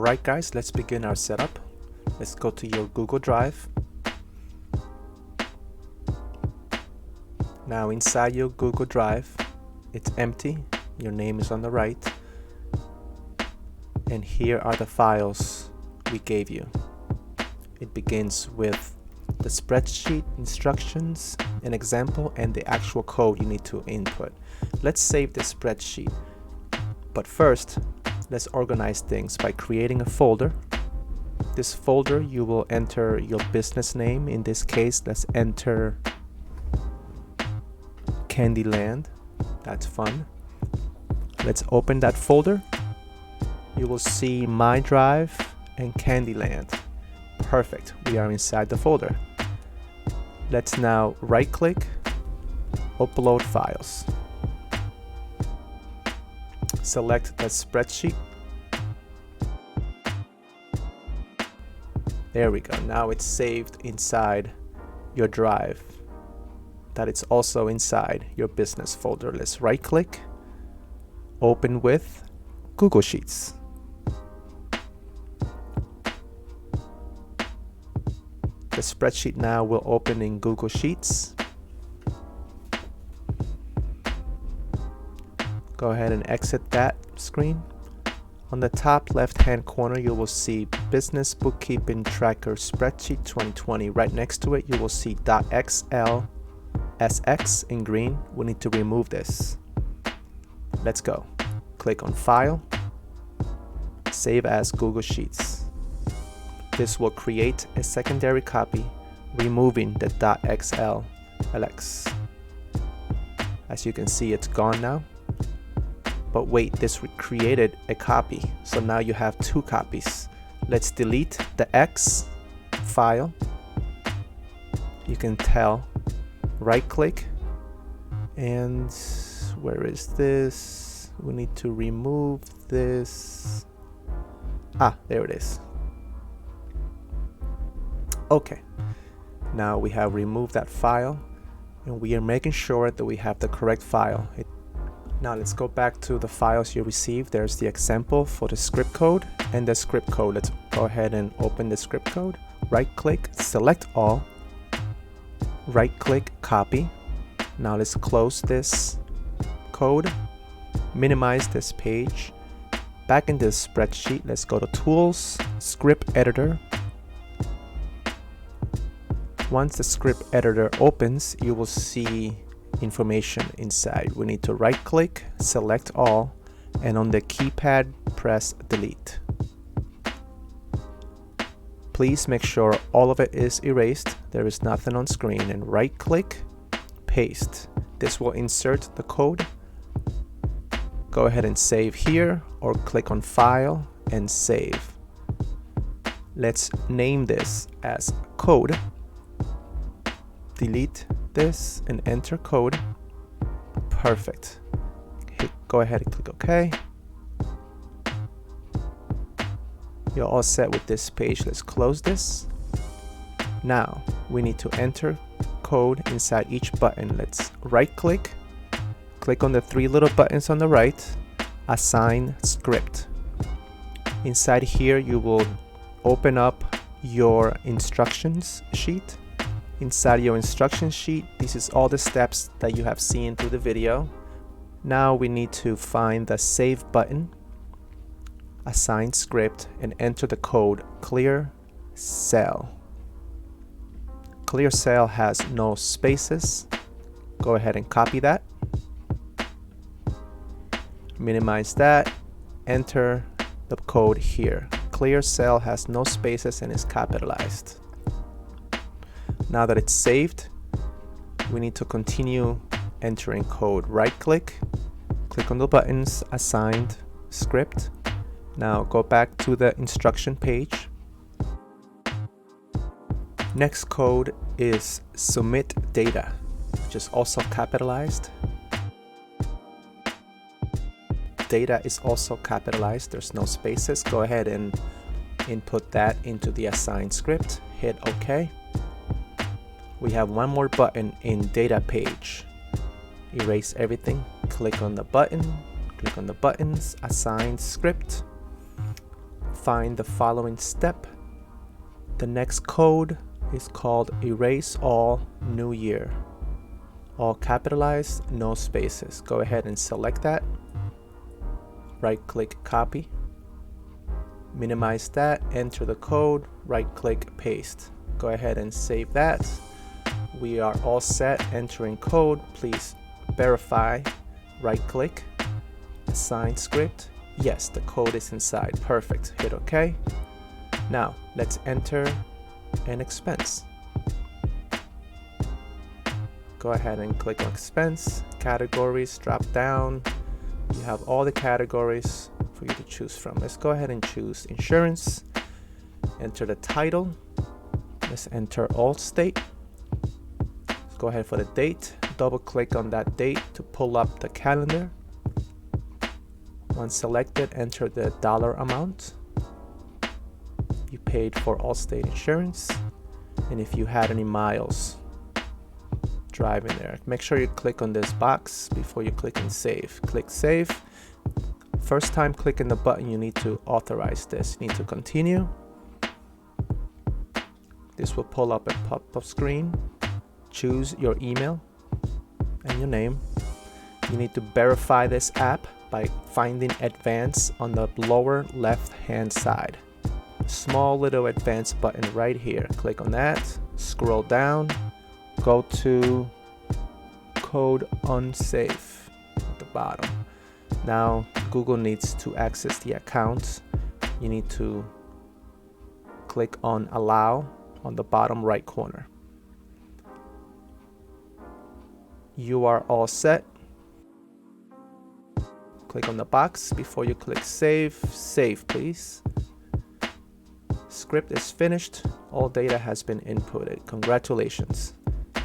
Alright guys, let's begin our setup. Let's go to your Google Drive. Now inside your Google Drive, it's empty. Your name is on the right. And here are the files we gave you. It begins with the spreadsheet instructions, an example, and the actual code you need to input. Let's save the spreadsheet. But first, let's organize things by creating a folder. This folder, you will enter your business name. In this case, let's enter Candyland. That's fun. Let's open that folder. You will see My Drive and Candyland. Perfect, we are inside the folder. Let's now right-click, upload files. Select the spreadsheet. There we go, now it's saved inside your drive. That it's also inside your business folder. Let's right-click, open with Google Sheets. The spreadsheet now will open in Google Sheets. Go ahead and exit that screen. On the top left-hand corner, you will see Business Bookkeeping Tracker Spreadsheet 2020. Right next to it, you will see .xlsx in green. We need to remove this. Let's go. Click on File, Save as Google Sheets. This will create a secondary copy, removing the .xlsx. As you can see, it's gone now. But wait, this created a copy, so now you have two copies. Let's delete the X file. You can tell, right-click, and where is this? We need to remove this. There it is. Okay, now we have removed that file and we are making sure that we have the correct file. Now let's go back to the files you received. There's the example for the script code and the script code. Let's go ahead and open the script code. Right click, select all, right click, copy. Now let's close this code, minimize this page. Back in this spreadsheet, let's go to Tools, Script Editor. Once the script editor opens, you will see information inside. We need to right click, select all, and on the keypad, press delete. Please make sure all of it is erased. There is nothing on screen, and right click, paste. This will insert the code. Go ahead and save here or click on File and Save. Let's name this as code. Delete this and enter code. Perfect. Go ahead and click OK. You're all set with this page. Let's close this. Now we need to enter code inside each button. Let's right click, click on the three little buttons on the right, assign script. Inside here you will open up your instructions sheet. Inside your instruction sheet, this is all the steps that you have seen through the video. Now we need to find the save button, assign script, and enter the code clear cell. Clear cell has no spaces. Go ahead and copy that. Minimize that. Enter the code here. Clear cell has no spaces and is capitalized. Now that it's saved, we need to continue entering code. Right click, click on the buttons, assigned script. Now go back to the instruction page. Next code is submit data, which is also capitalized. Data is also capitalized, there's no spaces. Go ahead and input that into the assigned script, hit OK. We have one more button in data page. Erase everything, click on the button, click on the buttons, assign script, find the following step. The next code is called Erase All New Year. All capitalized, no spaces. Go ahead and select that. Right-click Copy. Minimize that, enter the code, right-click Paste. Go ahead and save that. We are all set entering code. Please verify. Right-click, Assign Script. Yes, the code is inside. Perfect. Hit OK. Now, let's enter an expense. Go ahead and click on Expense. Categories, drop down. You have all the categories for you to choose from. Let's go ahead and choose Insurance. Enter the title. Let's enter Allstate. Let's go ahead for the date. Double click on that date to pull up the calendar. Once selected, enter the dollar amount you paid for Allstate insurance, and if you had any miles driving there. Make sure you click on this box before you click on Save. Click Save. First time clicking the button, you need to authorize this. You need to continue. This will pull up a pop-up screen. Choose your email and your name. You need to verify this app by finding Advanced on the lower left hand side. Small little Advanced button right here. Click on that. Scroll down. Go to Code Unsafe at the bottom. Now Google needs to access the account. You need to click on Allow on the bottom right corner. You are all set. Click on the box before you click Save. Save, please. Script is finished. All data has been inputted. Congratulations.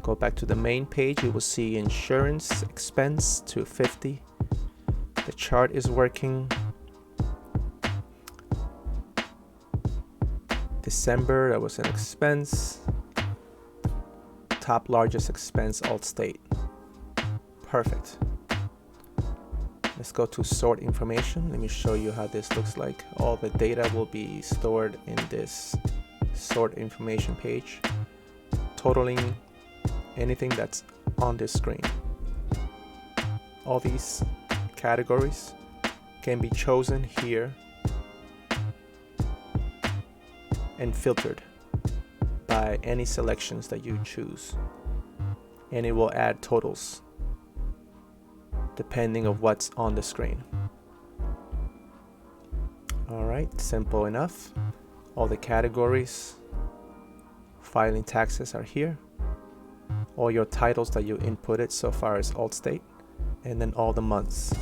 Go back to the main page. You will see Insurance Expense 250. The chart is working. December, that was an expense. Top largest expense, Allstate. Perfect. Let's go to Sort Information. Let me show you how this looks like. All the data will be stored in this Sort Information page, totaling anything that's on this screen. All these categories can be chosen here and filtered by any selections that you choose, and it will add totals depending of what's on the screen. All right, simple enough. All the categories, filing taxes are here. All your titles that you inputted so far is Allstate, and then all the months.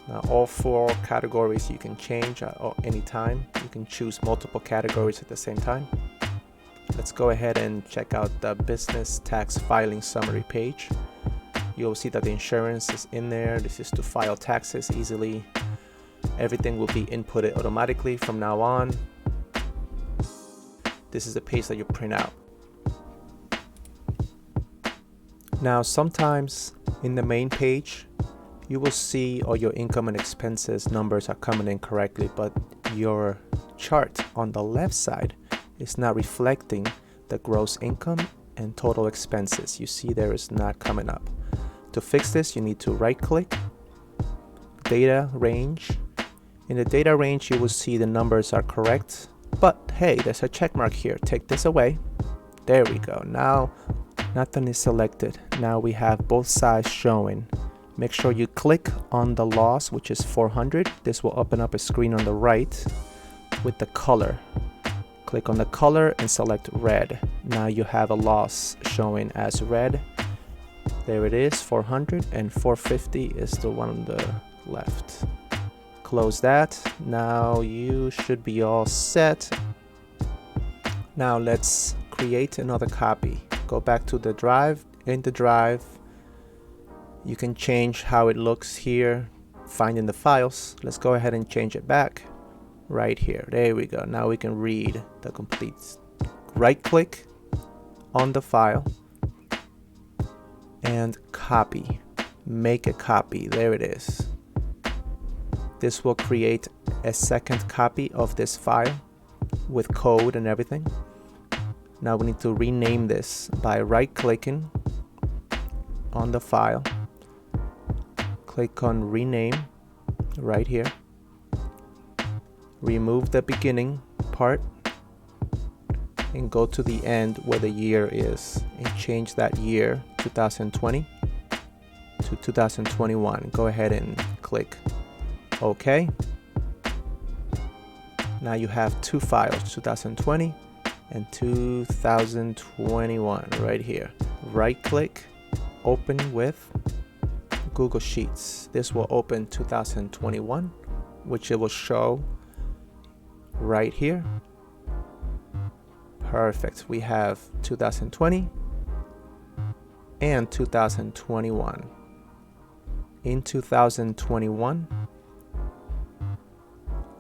Now all 4 categories you can change at any time. You can choose multiple categories at the same time. Let's go ahead and check out the business tax filing summary page. You'll see that the insurance is in there. This is to file taxes easily. Everything will be inputted automatically from now on. This is the page that you print out. Now sometimes in the main page you will see all your income and expenses numbers are coming in correctly, but your chart on the left side is not reflecting the gross income and total expenses. You see there is not coming up. To fix this, you need to right click, data range. In the data range you will see the numbers are correct, but hey, there's a check mark here. Take this away. There we go. Now nothing is selected. Now we have both sides showing. Make sure you click on the loss, which is 400. This will open up a screen on the right with the color. Click on the color and select red. Now you have a loss showing as red. There it is, 400, and 450 is the one on the left. Close that. Now you should be all set. Now let's create another copy. Go back to the drive. In the drive, you can change how it looks here, finding the files. Let's go ahead and change it back right here. There we go. Now we can read the complete. Right click on the file and copy. Make a copy. There it is. This will create a second copy of this file with code and everything. Now we need to rename this by right-clicking on the file. Click on rename right here. Remove the beginning part and go to the end where the year is and change that year 2020 to 2021. Go ahead and click OK. Now you have two files, 2020 and 2021 right here. Right click, open with Google Sheets. This will open 2021, which it will show right here. Perfect. We have 2020 and 2021. In 2021,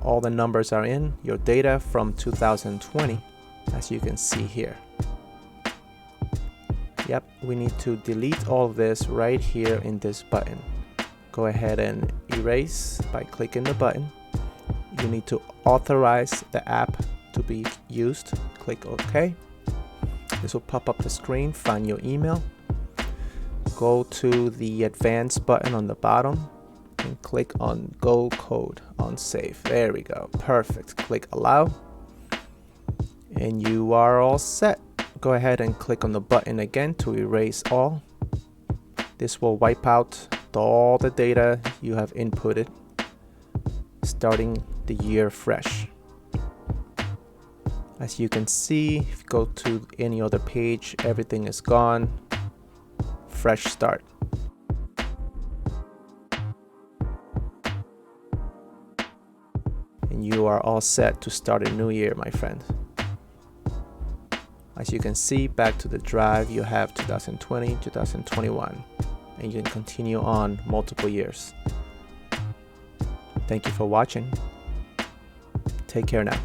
all the numbers are in your data from 2020, as you can see here. Yep, we need to delete all of this right here in this button. Go ahead and erase by clicking the button. You need to authorize the app to be used. Click OK. This will pop up the screen. Find your email. Go to the advanced button on the bottom and click on Go Code on Save. There we go. Perfect. Click Allow. And you are all set. Go ahead and click on the button again to erase all. This will wipe out all the data you have inputted, starting the year fresh. As you can see, if you go to any other page, everything is gone. Fresh start. And you are all set to start a new year, my friend. As you can see, back to the drive, you have 2020, 2021, and you can continue on multiple years. Thank you for watching. Take care now.